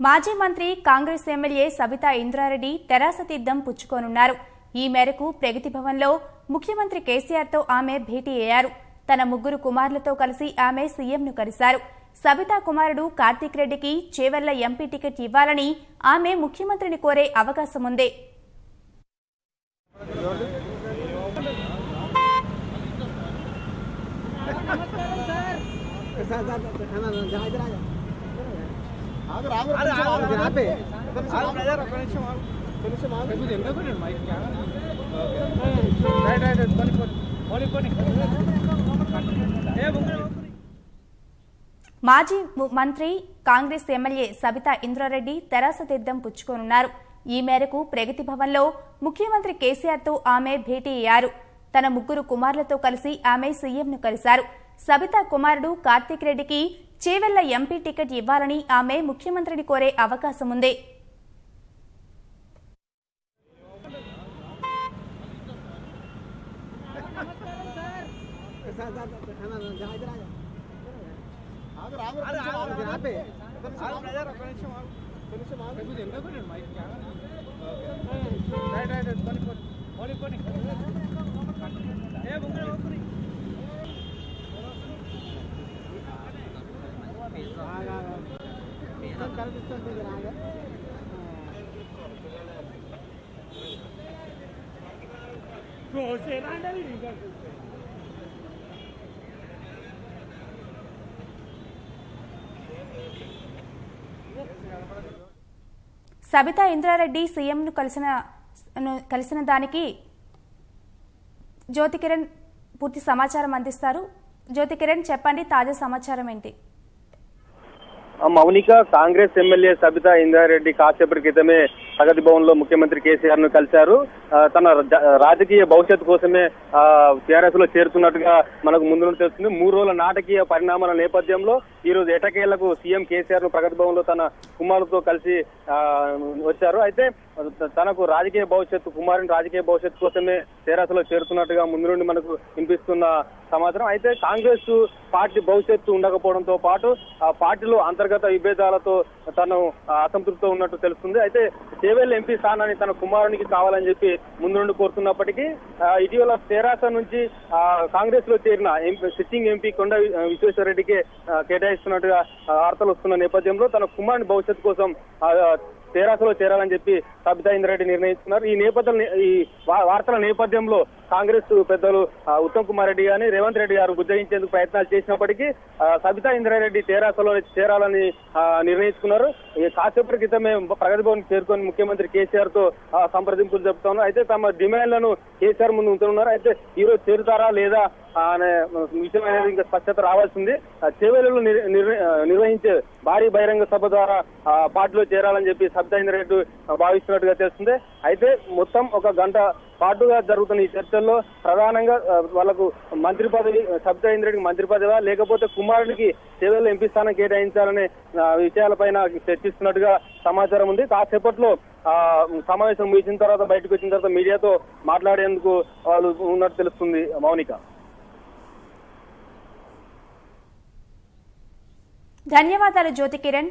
మాజీ మంత్రి కాంగ్రెస్ ఎమ్మెల్యే సబితా ఇంద్రారెడ్డి తెరాస తీర్థం పుచ్చుకోనున్నారు. ఈ మేరకు ప్రగతి భవన్లో ముఖ్యమంత్రి కేసీఆర్తో ఆమె భేటీ అయ్యారు. తన ముగ్గురు కుమారులతో కలిసి ఆమె సీఎంను కలిశారు. సబితా కుమారుడు కార్తీక్ రెడ్డికి చేవెళ్ల ఎంపీ టికెట్ ఇవ్వాలని ఆమె ముఖ్యమంత్రిని కోరే అవకాశం ఉంది. మాజీ మంత్రి కాంగ్రెస్ ఎమ్మెల్యే సబితా ఇంద్రారెడ్డి తెరాస తీర్థం పుచ్చుకోనున్నారు. ఈ మేరకు ప్రగతి భవన్లో ముఖ్యమంత్రి కేసీఆర్తో ఆమె భేటీ అయ్యారు. తన ముగ్గురు కుమారులతో కలిసి ఆమె సీఎంను కలిశారు. సబితా కుమారుడు కార్తీక్ రెడ్డికి చేవెళ్ల ఎంపీ టికెట్ ఇవ్వాలని ఆమె ముఖ్యమంత్రిని కోరే అవకాశం ఉంది. సబితా ఇంద్రారెడ్డి సీఎంను కలిసిన దానికి జ్యోతి కిరణ్ పూర్తి సమాచారం అందిస్తారు. జ్యోతి కిరణ్ చెప్పండి, తాజా సమాచారం ఏంటి? మౌనిక, కాంగ్రెస్ ఎమ్మెల్యే సబితా ఇంద్రారెడ్డి కాసేపటి క్రితమే ప్రగతి భవన్ లో ముఖ్యమంత్రి కేసీఆర్ ను కలిశారు. తన రాజకీయ భవిష్యత్తు కోసమే టీఆర్ఎస్ లో చేరుతున్నట్టుగా మనకు ముందు నుంచి తెలుస్తుంది. 3 రోజుల నాటకీయ పరిణామాల నేపథ్యంలో ఈ రోజు ఎటకేళ్లకు సీఎం కేసీఆర్ ను ప్రగతి భవన్ లో తన కుమారులతో కలిసి వచ్చారు. అయితే తనకు కుమారుని రాజకీయ భవిష్యత్తు కోసమే టీఆర్ఎస్ లో చేరుతున్నట్టుగా ముందు నుండి మనకు వినిపిస్తున్న సమాచారం. అయితే కాంగ్రెస్ పార్టీ భవిష్యత్తు ఉండకపోవడంతో పాటు ఆ పార్టీలో అంతర్గత విభేదాలతో తను అసంతృప్తితో ఉన్నట్టు తెలుస్తుంది. అయితే చేవెళ్ల ఎంపీ స్థానాన్ని తన కుమారునికి కావాలని చెప్పి ముందు నుండి కోరుతున్నప్పటికీ ఇటీవల తెరాస నుంచి కాంగ్రెస్ లో చేరిన సిట్టింగ్ ఎంపీ కొండ విశ్వేశ్వరరెడ్డికి కేటాయిస్తున్నట్టుగా వార్తలు వస్తున్న నేపథ్యంలో తన కుమారుని భవిష్యత్తు కోసం తెరాసలో చేరాలని చెప్పి సబితా ఇంద్రారెడ్డి నిర్ణయించుకున్నారు. ఈ వార్తల నేపథ్యంలో కాంగ్రెస్ పెద్దలు ఉత్తమ్ కుమార్ రెడ్డి గాని రేవంత్ రెడ్డి గారు బుజ్జగించేందుకు ప్రయత్నాలు చేసినప్పటికీ సబితా ఇంద్రారెడ్డి తెరాసలో చేరాలని నిర్ణయించుకున్నారు. కాసేపటి క్రితమే ప్రగతి భవన్ చేరుకొని ముఖ్యమంత్రి కేసీఆర్ తో సంప్రదింపులు జరుపుతా ఉన్నారు. అయితే తమ డిమాండ్లను కేసీఆర్ ముందు ఉంటున్నారు. అయితే ఈ రోజు చేరుతారా లేదా అనే విషయం అనేది ఇంకా స్పష్టత రావాల్సింది. చేవెళ్లలో నిర్వహించే భారీ బహిరంగ సభ ద్వారా పార్టీలో చేరాలని చెప్పి సబితా ఇంద్రారెడ్డి భావిస్తున్నట్టుగా తెలుస్తుంది. అయితే మొత్తం 1 గంట పాటుగా జరుగుతున్న ఈ చర్చల్లో ప్రధానంగా వాళ్లకు మంత్రి పదవి, సబితా ఇంద్రారెడ్డికి మంత్రి పదవా లేకపోతే కుమారుడికి చేవెళ్ల ఎంపీ స్థానం కేటాయించాలనే విషయాలపైన చర్చిస్తున్నట్టుగా సమాచారం ఉంది. కాసేపట్లో సమావేశం ముగిసిన తర్వాత బయటకు వచ్చిన తర్వాత మీడియాతో మాట్లాడేందుకు వాళ్ళు ఉన్నట్టు తెలుస్తుంది. మౌనిక, ధన్యవాదాలు జ్యోతి కిరణ్.